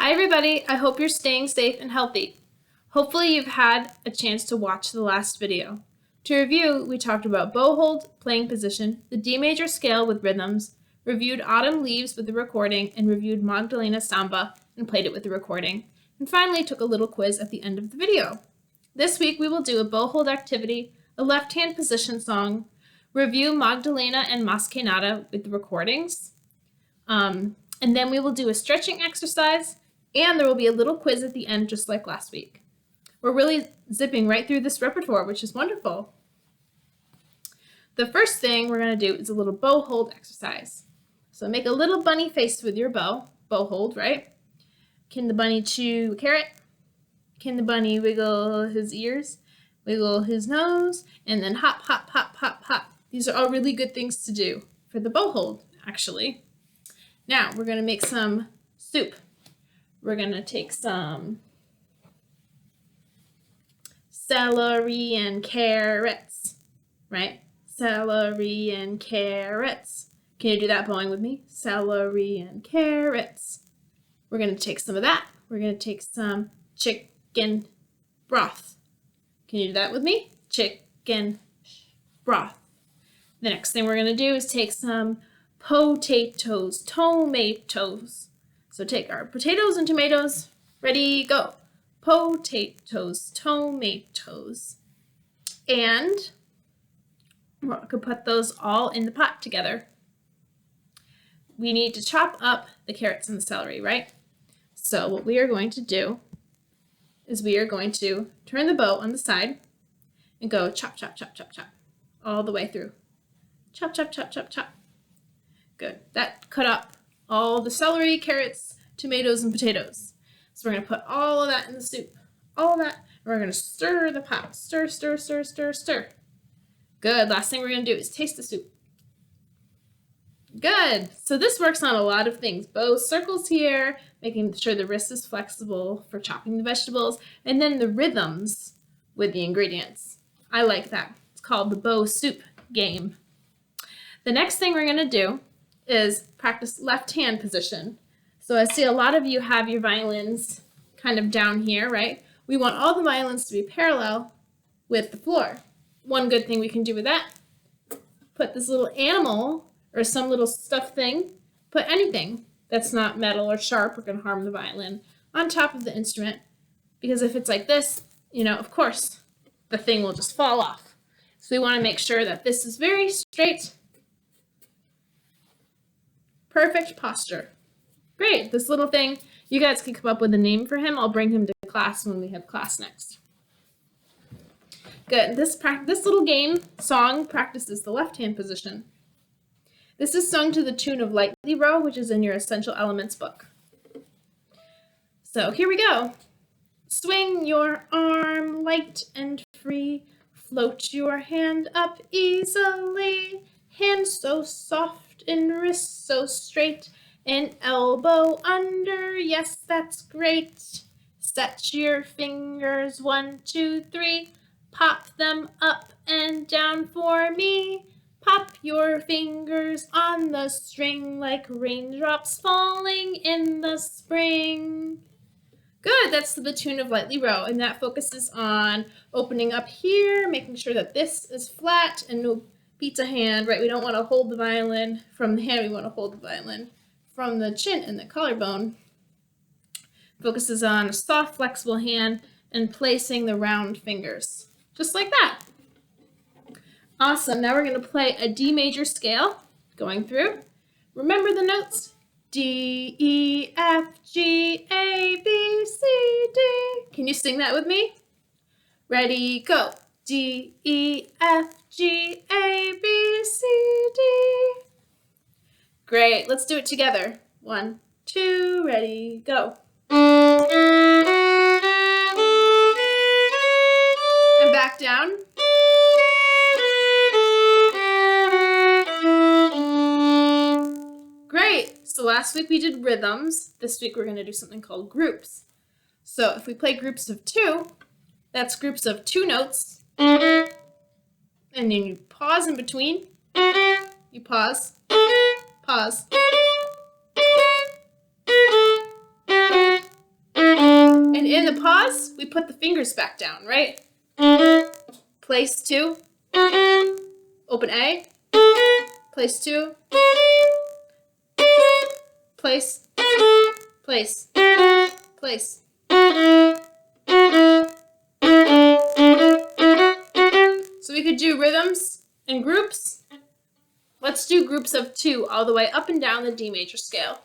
Hi everybody, I hope you're staying safe and healthy. Hopefully you've had a chance to watch the last video. To review, we talked about bow hold, playing position, the D major scale with rhythms, reviewed Autumn Leaves with the recording, and reviewed Magdalena Samba and played it with the recording, and finally took a little quiz at the end of the video. This week we will do a bow hold activity, a left-hand position song, review Magdalena and Mas Que Nada with the recordings, and then we will do a stretching exercise, and there will be a little quiz at the end just like last week. We're really zipping right through this repertoire, which is wonderful. The first thing we're going to do is a little bow hold exercise. So make a little bunny face with your bow hold, right? Can the bunny chew a carrot? Can the bunny wiggle his ears, wiggle his nose, and then hop, hop, hop, hop, hop. These are all really good things to do for the bow hold, actually. Now we're going to make some soup. We're going to take some celery and carrots, right? Celery and carrots. Can you do that bowing with me? Celery and carrots. We're going to take some of that. We're going to take some chicken broth. Can you do that with me? Chicken broth. The next thing we're going to do is take some potatoes, tomatoes. So take our potatoes and tomatoes, ready, go. Potatoes, tomatoes. And we could put those all in the pot together. We need to chop up the carrots and the celery, right? So what we are going to do is we are going to turn the bow on the side and go chop, chop, chop, chop, chop, all the way through. Chop, chop, chop, chop, chop. Good. That cut up all the celery, carrots, tomatoes, and potatoes. So we're going to put all of that in the soup. All of that. And we're going to stir the pot. Stir, stir, stir, stir, stir. Good. Last thing we're going to do is taste the soup. Good. So this works on a lot of things. Bow circles here, making sure the wrist is flexible for chopping the vegetables, and then the rhythms with the ingredients. I like that. It's called the bow soup game. The next thing we're going to do is practice left hand position. So I see a lot of you have your violins kind of down here, right? We want all the violins to be parallel with the floor. One good thing we can do with that, put this little animal or some little stuffed thing, put anything that's not metal or sharp or going to harm the violin on top of the instrument, because if it's like this, of course, the thing will just fall off. So we want to make sure that this is very straight. Perfect posture. Great, this little thing, you guys can come up with a name for him. I'll bring him to class when we have class next. Good, this little game, song, practices the left-hand position. This is sung to the tune of Lightly Row, which is in your Essential Elements book. So here we go. Swing your arm light and free, float your hand up easily, hand so soft and wrist so straight, and elbow under, yes, that's great. Set your fingers 1, 2, 3, pop them up and down for me. Pop your fingers on the string like raindrops falling in the spring. Good, that's to the tune of Lightly Row, and that focuses on opening up here, making sure that this is flat and no pizza hand, right? We don't want to hold the violin from the hand, we want to hold the violin from the chin and the collarbone. Focuses on a soft, flexible hand and placing the round fingers, just like that. Awesome, now we're going to play a D major scale, going through. Remember the notes? D, E, F, G, A, B, C, D. Can you sing that with me? Ready, go. D, E, F, G, A, B, C, D. Great, let's do it together. 1, 2, ready, go. And back down. Great, so last week we did rhythms. This week we're going to do something called groups. So if we play groups of 2, that's groups of 2 notes. And then you pause in between. You pause, pause. in the pause, we put the fingers back down, right? Place 2, open A, place 2, place, place, place. So we could do rhythms and groups. Let's do groups of 2 all the way up and down the D major scale.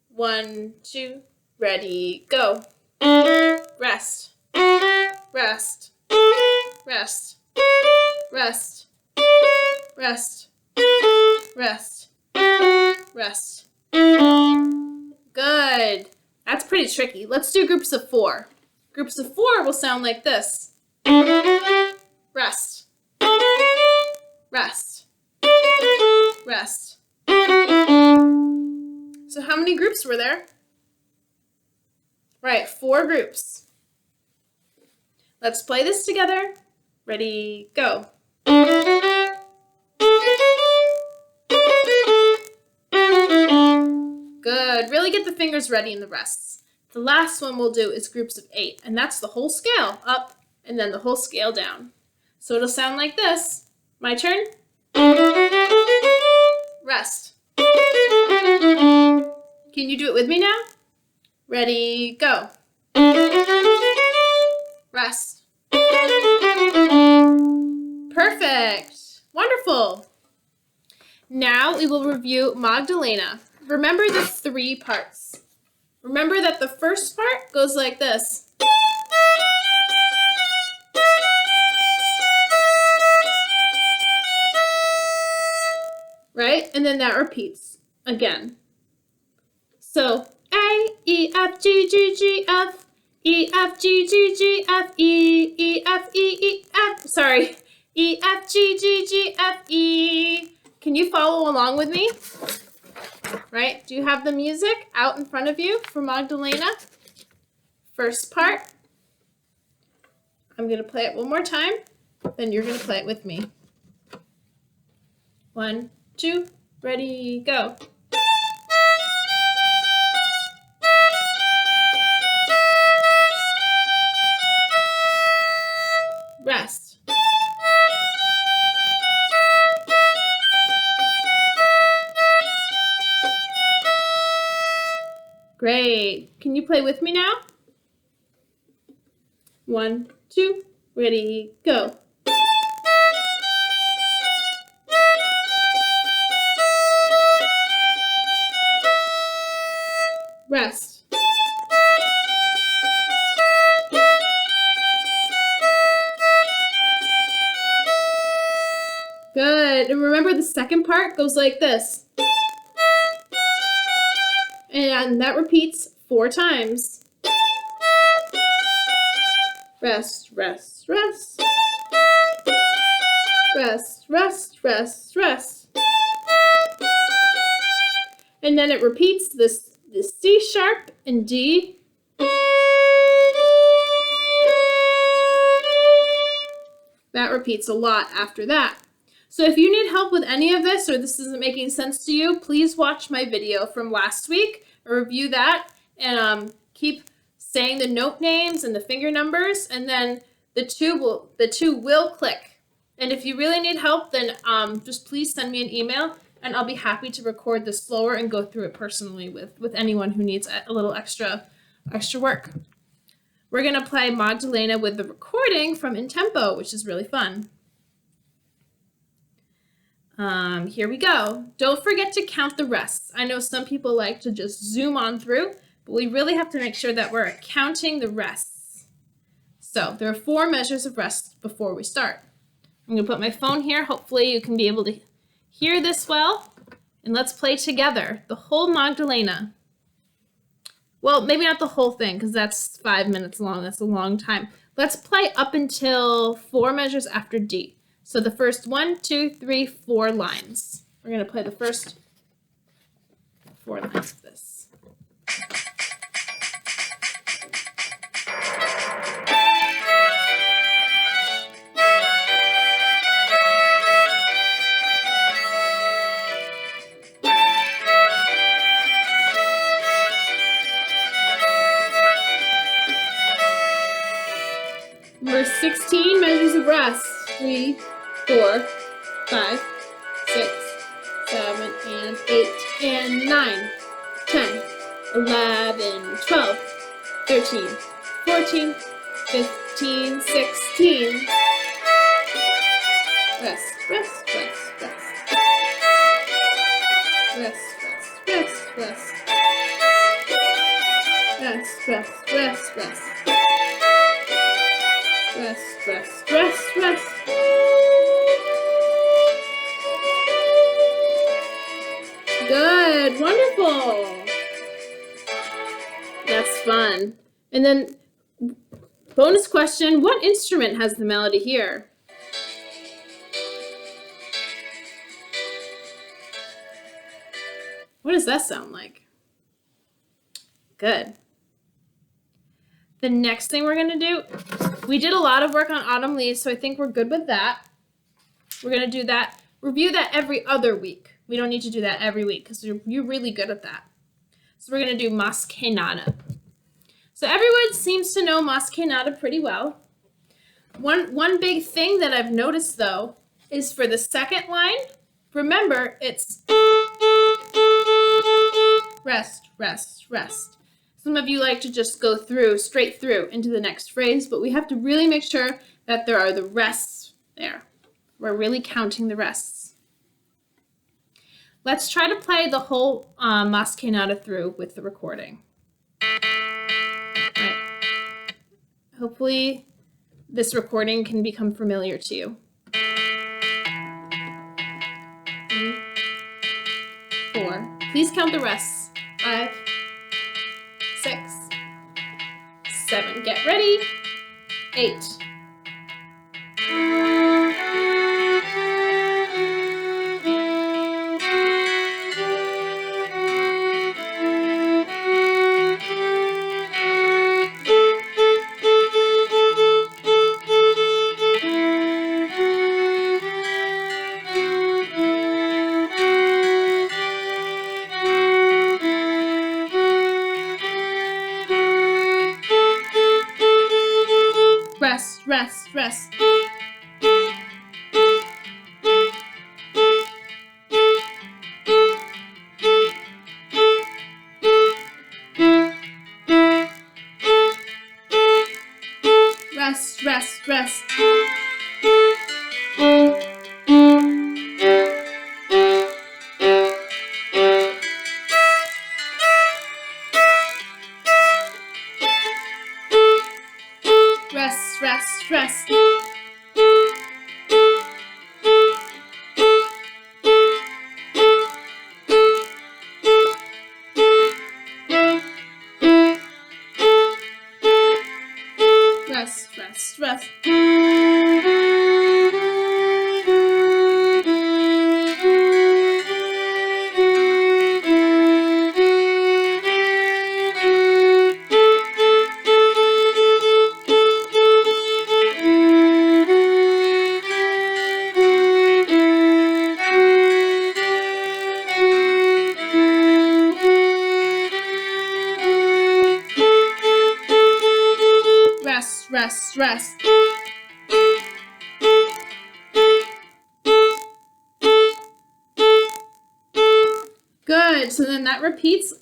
1, 2, ready, go. Rest, rest, rest, rest, rest, rest, rest. Good. That's pretty tricky. Let's do groups of 4. Groups of 4 will sound like this. Rest, rest, rest. So how many groups were there? Right, 4 groups. Let's play this together. Ready, go. Good. Really get the fingers ready in the rests. The last one we'll do is groups of 8, and that's the whole scale up and then the whole scale down. So it'll sound like this. My turn. Rest. Can you do it with me now? Ready, go. Rest. Perfect. Wonderful. Now we will review Magdalena. Remember the 3 parts. Remember that the first part goes like this. Right? And then that repeats again. So A, E, F, G, G, G, F, E, F, G, G, G, F, E, E, F, E, E, F. Sorry. E, F, G, G, G, F, E. Can you follow along with me? Right? Do you have the music out in front of you for Magdalena? First part. I'm going to play it one more time. Then you're going to play it with me. 1, 2, ready, go. Rest. Great. Can you play with me now? 1, 2, ready, go. Rest. Good. And remember the second part goes like this. And that repeats 4 times. Rest, rest, rest. Rest, rest, rest, rest. And then it repeats this C sharp and D. That repeats a lot after that. So if you need help with any of this or this isn't making sense to you, please watch my video from last week, review that, and keep saying the note names and the finger numbers, and then the two will click. And if you really need help, then just please send me an email, and I'll be happy to record this slower and go through it personally with anyone who needs a little extra work. We're going to play Magdalena with the recording from INTEMPO, which is really fun. Here we go. Don't forget to count the rests. I know some people like to just zoom on through, but we really have to make sure that we're counting the rests. So there are 4 measures of rest before we start. I'm going to put my phone here. Hopefully you can be able to hear this well. And let's play together the whole Magdalena. Well, maybe not the whole thing because that's 5 minutes long. That's a long time. Let's play up until 4 measures after D. So the first 1, 2, 3, 4 lines. We're going to play the first 4 lines of this. 16 measures of rest. 3, 4, 5, 6, 7, and 8, and 9, 10, 11, 12, 13, 14, 15, 16. Rest, rest, rest, rest. Rest, rest, rest, rest. Rest, rest, rest, rest. Rest, rest, rest, rest. Good, wonderful. That's fun. And then, bonus question, what instrument has the melody here? What does that sound like? Good. The next thing we're going to do, we did a lot of work on autumn leaves, so I think we're good with that. We're going to do that, review that every other week. We don't need to do that every week because you're really good at that. So we're going to do Mas que nada. So everyone seems to know Mas que nada pretty well. One big thing that I've noticed, though, is for the second line, remember, it's rest, rest, rest. Some of you like to just go straight through into the next phrase, but we have to really make sure that there are the rests there. We're really counting the rests. Let's try to play the whole Mas que nada through with the recording. Right. Hopefully this recording can become familiar to you. 3, 4. Please count the rests. 5, 6, 7. Get ready. 8. Rest, rest, rest. Rest, rest, rest. Rest, rest, rest. Rest, rest, rest. Rest, rest, rest. Good, so then that repeats.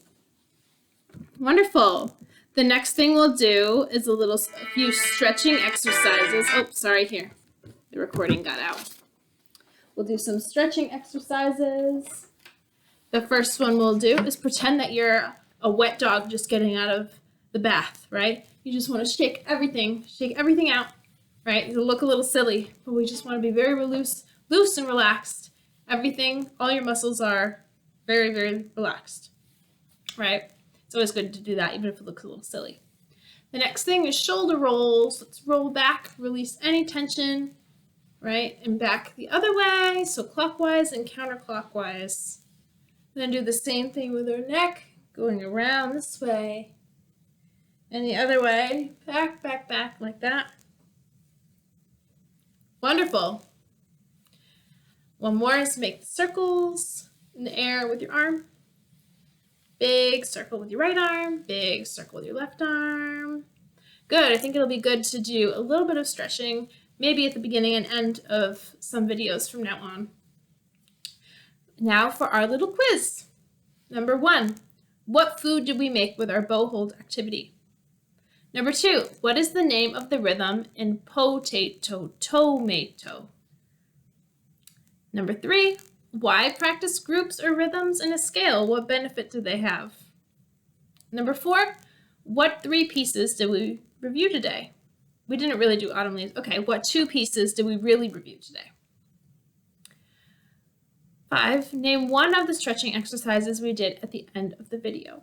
Wonderful. The next thing we'll do is a few stretching exercises. Oh, sorry, here. The recording got out. We'll do some stretching exercises. The first one we'll do is pretend that you're a wet dog just getting out of the bath, right? You just want to shake everything out, right? It'll look a little silly, but we just want to be very loose and relaxed. Everything, all your muscles are very, very relaxed, right? It's always good to do that, even if it looks a little silly. The next thing is shoulder rolls. Let's roll back, release any tension, right? And back the other way, so clockwise and counterclockwise. Then do the same thing with our neck, going around this way. And the other way, back, back, back, like that. Wonderful. One more is make circles in the air with your arm. Big circle with your right arm, big circle with your left arm. Good. I think it'll be good to do a little bit of stretching, maybe at the beginning and end of some videos from now on. Now for our little quiz. Number 1, what food did we make with our bow hold activity? Number 2, what is the name of the rhythm in potato tomato? Number 3, why practice groups or rhythms in a scale? What benefit do they have? Number 4, what 3 pieces did we review today? We didn't really do autumn leaves. Okay, what 2 pieces did we really review today? 5, name one of the stretching exercises we did at the end of the video.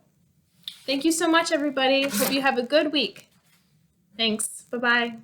Thank you so much, everybody. Hope you have a good week. Thanks. Bye-bye.